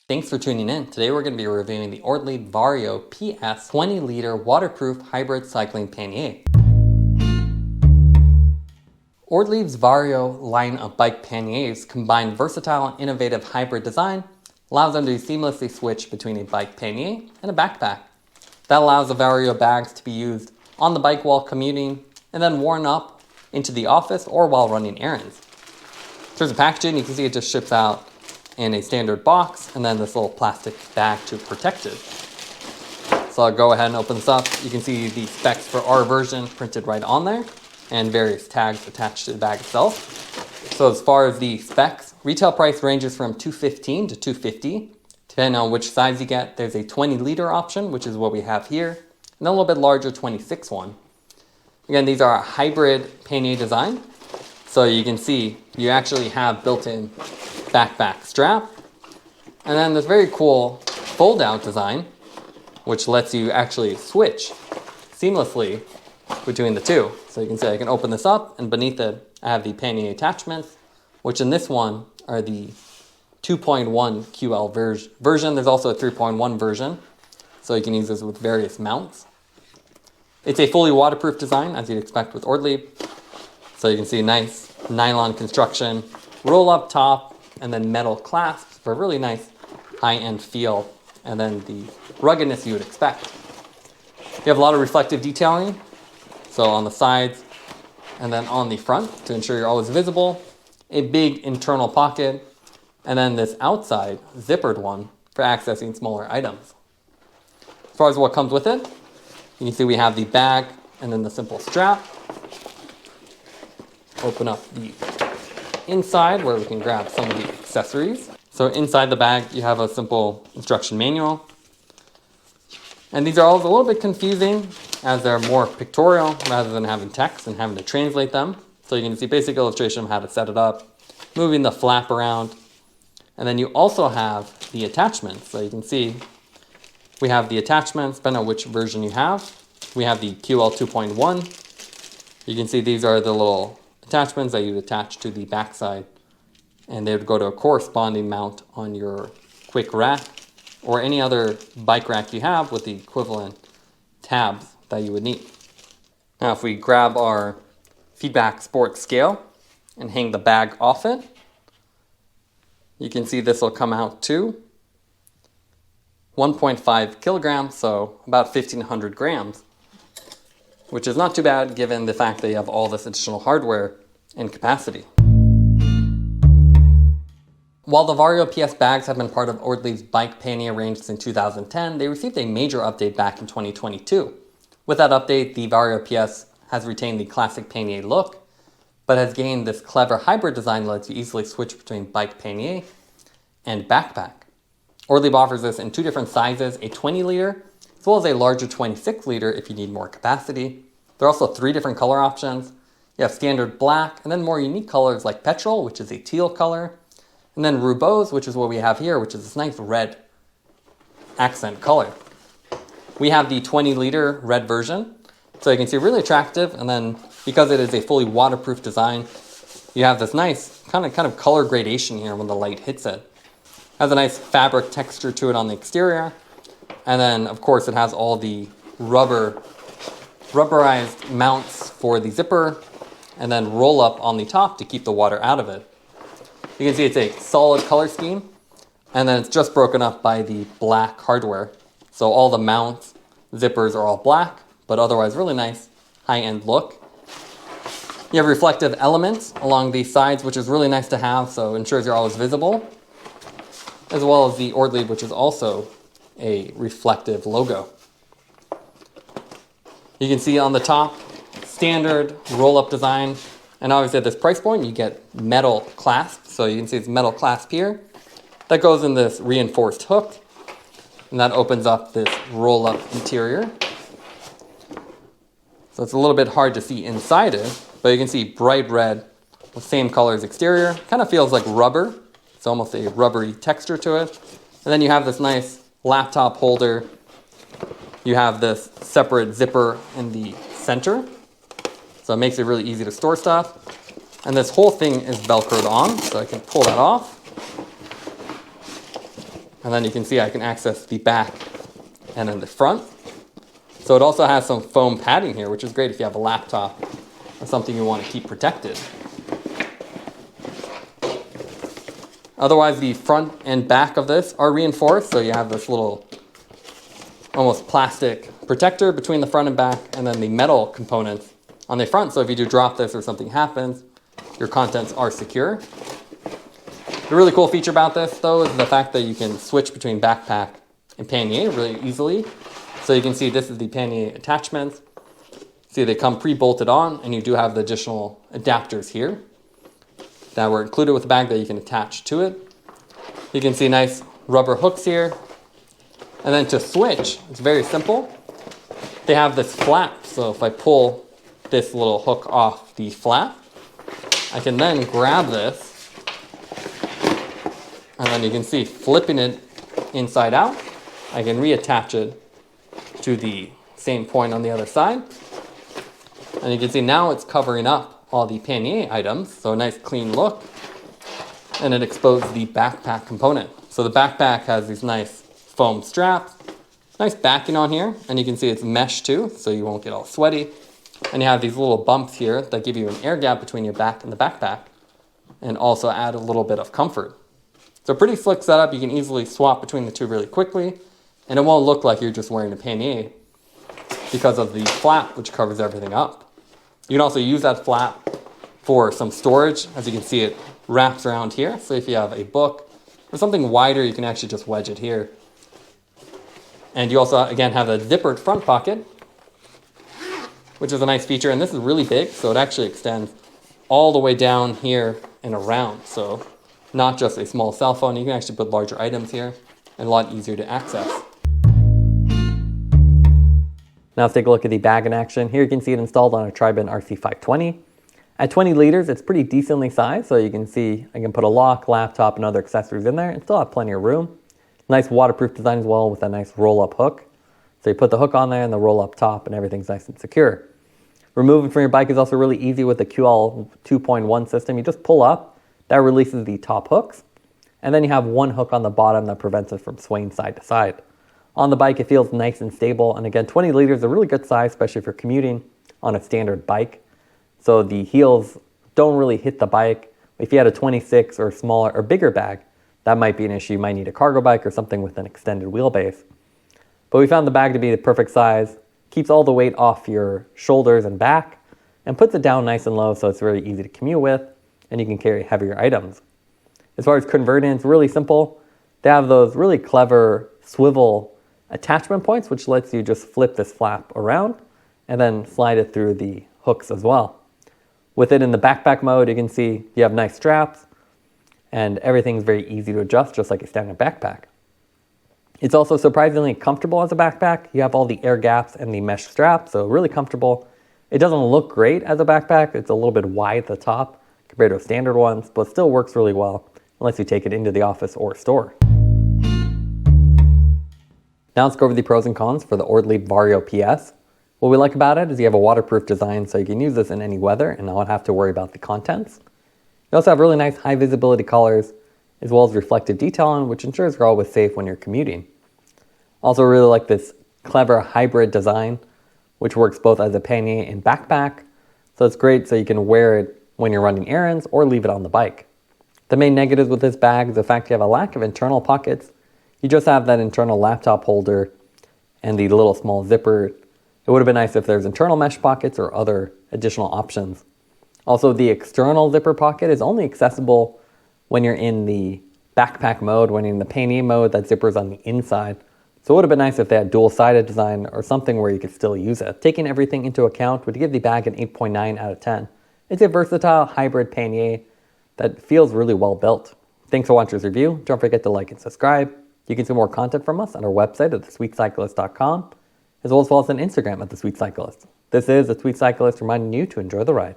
Thanks for tuning in. Today we're going to be reviewing the Ortlieb Vario PS 20-liter waterproof hybrid cycling pannier. Ortlieb's Vario line of bike panniers combine versatile and innovative hybrid design, allows them to seamlessly switch between a bike pannier and a backpack. That allows the Vario bags to be used on the bike while commuting and then worn up into the office or while running errands. In terms of packaging, you can see it just ships out in a standard box and then this little plastic bag to protect it. So I'll go ahead and open this up. You can see the specs for our version printed right on there and various tags attached to the bag itself. So as far as the specs, retail price ranges from $215 to $250. Depending on which size you get, there's a 20-liter option, which is what we have here, and then a little bit larger 26 one. Again, these are a hybrid pannier design. So you can see you actually have built-in backpack strap, and then this very cool fold-out design, which lets you actually switch seamlessly between the two. So you can see I can open this up, and beneath it I have the pannier attachments, which in this one are the 2.1 QL version. There's also a 3.1 version, so you can use this with various mounts. It's a fully waterproof design, as you'd expect with Ortlieb. So you can see nice nylon construction, roll-up top, and then metal clasps for a really nice high-end feel, and then the ruggedness you would expect. You have a lot of reflective detailing, so on the sides and then on the front to ensure you're always visible. A big internal pocket, and then this outside zippered one for accessing smaller items. As far as what comes with it, you can see we have the bag and then the simple strap. Open up the inside where we can grab some of the accessories. So inside the bag you have a simple instruction manual. And these are all a little bit confusing as they're more pictorial rather than having text and having to translate them. So you can see basic illustration of how to set it up, moving the flap around. And then you also have the attachments. So you can see we have the attachments, depending on which version you have. We have the QL 2.1. You can see these are the little attachments that you'd attach to the backside, and they would go to a corresponding mount on your quick rack or any other bike rack you have with the equivalent tabs that you would need. Now if we grab our feedback sport scale and hang the bag off it, you can see this will come out to 1.5 kilograms, so about 1,500 grams, which is not too bad given the fact that you have all this additional hardware and capacity. While the Vario PS bags have been part of Ortlieb's bike pannier range since 2010, they received a major update back in 2022. With that update, the Vario PS has retained the classic pannier look, but has gained this clever hybrid design that lets you easily switch between bike pannier and backpack. Ortlieb offers this in two different sizes, a 20-liter, as well as a larger 26-liter if you need more capacity. There are also three different color options. You have standard black, and then more unique colors like petrol, which is a teal color, and then rubose, which is what we have here, which is this nice red accent color. We have the 20-liter red version, so you can see really attractive, and then because it is a fully waterproof design, you have this nice kind of color gradation here when the light hits it. It has a nice fabric texture to it on the exterior, and then of course it has all the rubberized mounts for the zipper, and then roll up on the top to keep the water out of it. You can see it's a solid color scheme, and then it's just broken up by the black hardware. So all the mounts, zippers are all black, but otherwise really nice high-end look. You have reflective elements along the sides, which is really nice to have, so it ensures you're always visible, as well as the Ortlieb, which is also a reflective logo. You can see on the top, standard roll-up design, and obviously at this price point you get metal clasp. So you can see it's metal clasp here that goes in this reinforced hook, and that opens up this roll-up interior. So it's a little bit hard to see inside it, but you can see bright red with same color as exterior. Kind of feels like rubber. It's almost a rubbery texture to it. And then you have this nice laptop holder. You have this separate zipper in the center, so it makes it really easy to store stuff. And this whole thing is Velcroed on, so I can pull that off. And then you can see I can access the back and then the front. So it also has some foam padding here, which is great if you have a laptop or something you want to keep protected. Otherwise, the front and back of this are reinforced, so you have this little almost plastic protector between the front and back, and then the metal components on the front. So if you do drop this or something happens, your contents are secure. The really cool feature about this, though, is the fact that you can switch between backpack and pannier really easily. So you can see this is the pannier attachments. See, they come pre-bolted on, and you do have the additional adapters here that were included with the bag that you can attach to it. You can see nice rubber hooks here. And then to switch, it's very simple. They have this flap, so if I pull this little hook off the flap, I can then grab this, and then you can see flipping it inside out, I can reattach it to the same point on the other side. And you can see now it's covering up all the pannier items, so a nice clean look, and it exposed the backpack component. So the backpack has these nice foam straps, nice backing on here, and you can see it's mesh too, so you won't get all sweaty. And you have these little bumps here that give you an air gap between your back and the backpack, and also add a little bit of comfort. So pretty slick setup. You can easily swap between the two really quickly, and it won't look like you're just wearing a pannier because of the flap, which covers everything up. You can also use that flap for some storage. As you can see, it wraps around here. So if you have a book or something wider, you can actually just wedge it here. And you also, again, have a zippered front pocket, which is a nice feature. And this is really big, so it actually extends all the way down here and around. So not just a small cell phone, you can actually put larger items here and a lot easier to access. Now let's take a look at the bag in action. Here you can see it installed on a Triban RC520. At 20 liters, it's pretty decently sized, so you can see I can put a lock, laptop, and other accessories in there and still have plenty of room. Nice waterproof design as well with a nice roll-up hook. So you put the hook on there and the roll-up top and everything's nice and secure. Removing from your bike is also really easy with the QL 2.1 system. You just pull up, that releases the top hooks, and then you have one hook on the bottom that prevents it from swaying side to side. On the bike, it feels nice and stable. And again, 20 liters is a really good size, especially if you're commuting on a standard bike. So the heels don't really hit the bike. If you had a 26 or smaller or bigger bag, that might be an issue. You might need a cargo bike or something with an extended wheelbase. But we found the bag to be the perfect size, keeps all the weight off your shoulders and back, and puts it down nice and low so it's very easy to commute with, and you can carry heavier items. As far as converting, it's really simple. They have those really clever swivel attachment points, which lets you just flip this flap around and then slide it through the hooks as well. With it in the backpack mode, you can see you have nice straps and everything's very easy to adjust, just like a standard backpack. It's also surprisingly comfortable as a backpack. You have all the air gaps and the mesh straps, so really comfortable. It doesn't look great as a backpack. It's a little bit wide at the top compared to standard ones, but still works really well unless you take it into the office or store. Now let's go over the pros and cons for the Ortlieb Vario PS. What we like about it is you have a waterproof design, so you can use this in any weather and not have to worry about the contents. You also have really nice high visibility colors, as well as reflective detailing, which ensures you're always safe when you're commuting. Also really like this clever hybrid design, which works both as a pannier and backpack. So it's great so you can wear it when you're running errands or leave it on the bike. The main negatives with this bag is the fact you have a lack of internal pockets. You just have that internal laptop holder and the little small zipper. It would have been nice if there's internal mesh pockets or other additional options. Also, the external zipper pocket is only accessible when you're in the backpack mode. When you're in the pannier mode, that zipper is on the inside. So it would have been nice if they had dual-sided design or something where you could still use it. Taking everything into account would give the bag an 8.9 out of 10. It's a versatile hybrid pannier that feels really well built. Thanks for watching this review. Don't forget to like and subscribe. You can see more content from us on our website at thesweetcyclist.com, as well as follow us on Instagram at thesweetcyclist. This is The Sweet Cyclist reminding you to enjoy the ride.